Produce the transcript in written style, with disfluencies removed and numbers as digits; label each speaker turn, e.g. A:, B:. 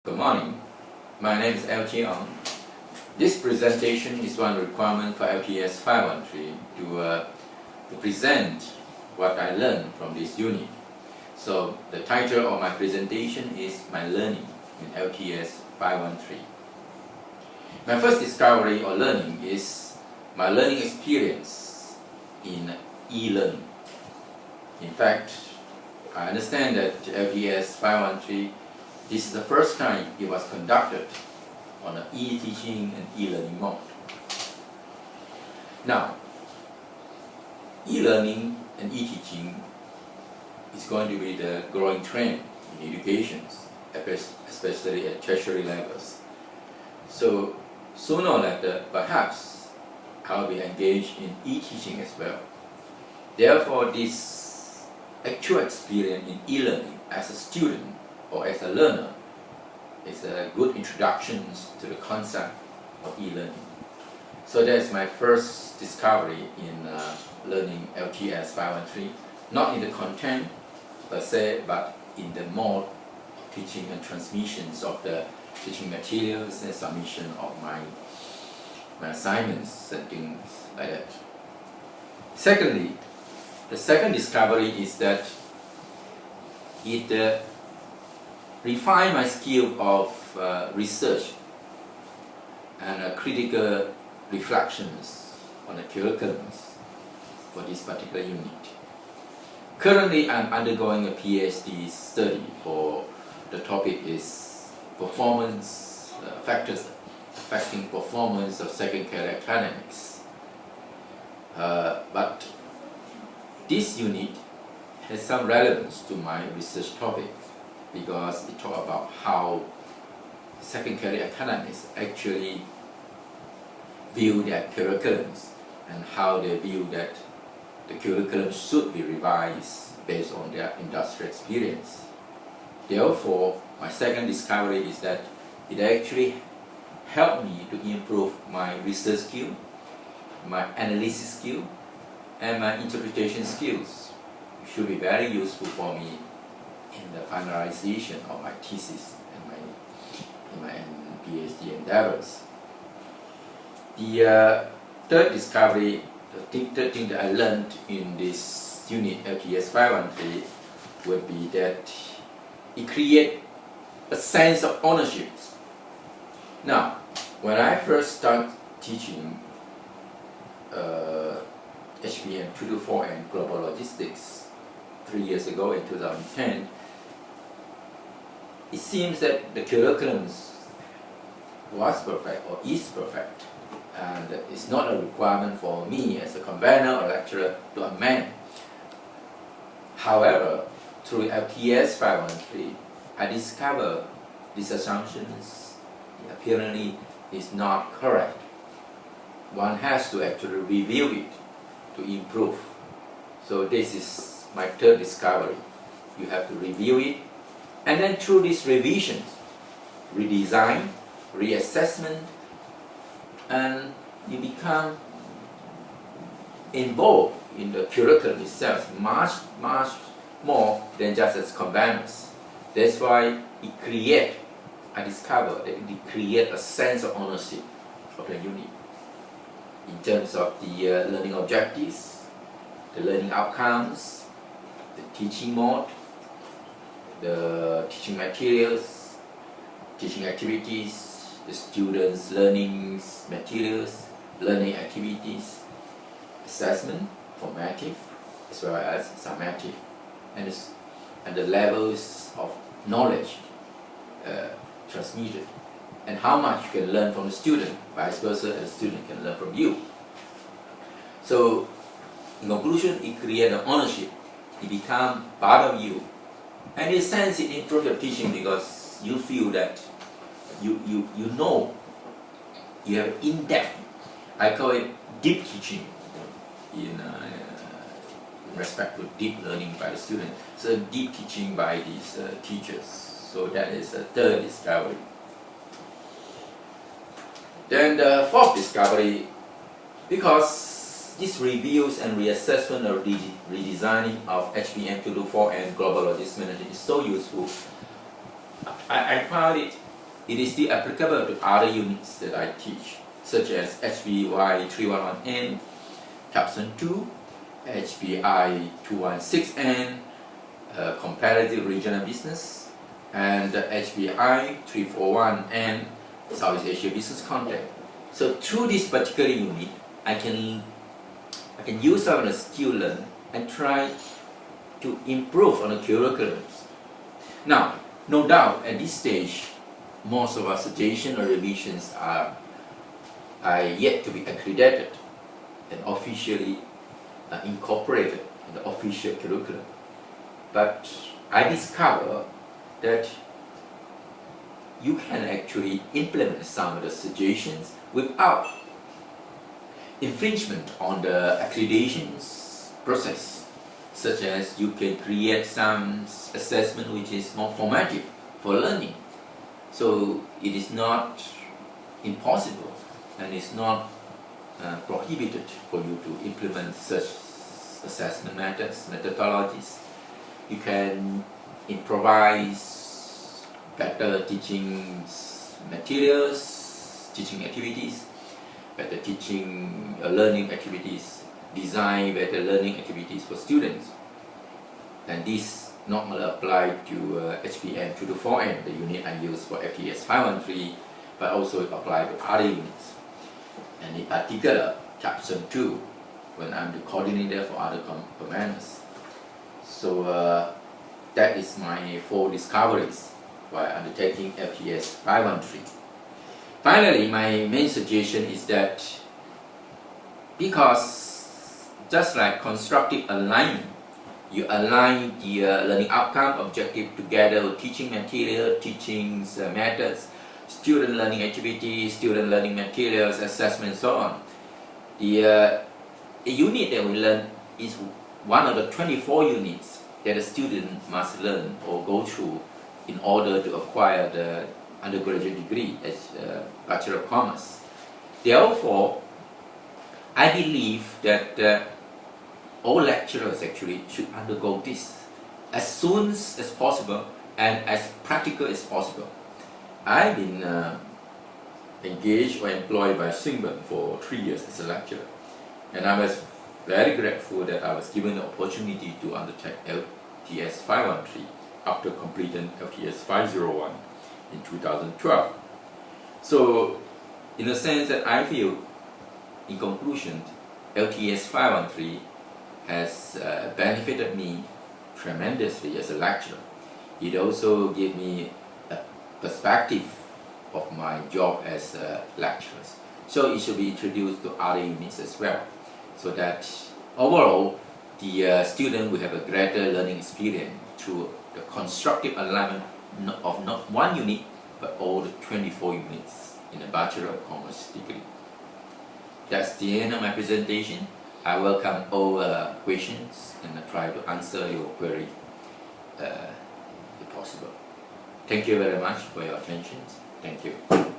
A: Good morning. My name is L.J. Ong. This presentation is one requirement for LTS 513 to present what I learned from this unit. So the title of my presentation is My Learning in LTS 513. My first discovery or learning is my learning experience in e-learning. In fact, I understand that LTS 513, this is the first time it was conducted on an e-teaching and e-learning mode. Now, e-learning and e-teaching is going to be the growing trend in education, especially at tertiary levels. So, sooner or later, perhaps, I'll be engaged in e-teaching as well. Therefore, this actual experience in e-learning as a student or as a learner is a good introduction to the concept of e-learning. So that's my first discovery in learning LTS 513, not in the content per se, but in the mode of teaching and transmissions of the teaching materials and submission of my assignments and things like that. Secondly, the second discovery is that it refined my skill of research and critical reflections on the curriculums for this particular unit. Currently, I'm undergoing a PhD study for the topic is performance factors affecting performance of second-career academics. But this unit has some relevance to my research topic because it talks about how second-career academics actually view their curriculums and how they view that the curriculum should be revised based on their industrial experience. Therefore, my second discovery is that it actually helped me to improve my research skill, my analysis skill, and my interpretation skills. It should be very useful for me in the finalization of my thesis and my PhD endeavors. The third discovery, the third thing that I learned in this unit LTS 513 would be that it creates a sense of ownership. Now, when I first started teaching HBM 224 and Global Logistics 3 years ago in 2010, it seems that the curriculum was perfect or is perfect, and it's not a requirement for me as a convener or lecturer to amend. However, through LTS 513, I discovered these assumptions apparently is not correct. One has to actually review it to improve. So this is my third discovery. You have to review it, and then through these revisions, redesign, reassessment, and you become involved in the curriculum itself much more than just as conveners. That's why I discovered that it creates a sense of ownership of the unit in terms of the learning objectives, the learning outcomes, the teaching mode, the teaching materials, teaching activities, the students' learning materials, learning activities, assessment, formative, as well as summative, and the levels of knowledge transmitted, and how much you can learn from the student, vice versa, and the student can learn from you. So, in conclusion, it creates an ownership. It becomes part of you. And in a sense, it improves your teaching because you feel that you know, you have in-depth, I call it deep teaching in respect to deep learning by the student. So deep teaching by these teachers. So that is the third discovery. Then the fourth discovery, because this reviews and reassessment or redesigning of HBM 224 and Global Logistics Management is so useful, I found it it is still applicable to other units that I teach, such as HBY 311N, Capstone 2, HBI 216N, Comparative Regional Business, and HBI 341N, Southeast Asia Business Contact. So through this particular unit, I can use some of the skill learned and try to improve on the curriculums. Now, no doubt at this stage, most of our suggestions or revisions are yet to be accredited and officially incorporated in the official curriculum. But I discovered that you can actually implement some of the suggestions without infringement on the accreditations process, such as you can create some assessment which is more formative for learning. So it is not impossible and it's not prohibited for you to implement such assessment methods, methodologies. You can improvise better teaching materials, teaching activities, better teaching learning activities, design better learning activities for students. And this not only apply to HBM 224N, the unit I use for FTS 513, but also apply to other units. And in particular, Capstone 2, when I'm the coordinator for other commanders. So that is my 4 discoveries while undertaking FTS 513. Finally, my main suggestion is that because just like constructive alignment, you align the learning outcome objective together with teaching material, teaching methods, student learning activities, student learning materials, assessment, and so on. The unit that we learn is one of the 24 units that a student must learn or go through in order to acquire the undergraduate degree as Bachelor of Commerce. Therefore, I believe that all lecturers actually should undergo this as soon as possible and as practical as possible. I've been engaged or employed by Swinburne for 3 years as a lecturer, and I was very grateful that I was given the opportunity to undertake FTS 513 after completing FTS 501 in 2012. So, in a sense that I feel, in conclusion, LTS 513 has benefited me tremendously as a lecturer. It also gave me a perspective of my job as a lecturer. So it should be introduced to other units as well, so that overall the student will have a greater learning experience through the constructive alignment of not one unit but all the 24 units in a Bachelor of Commerce degree. That's the end of my presentation. I welcome all questions and I try to answer your query if possible. Thank you very much for your attention. Thank you.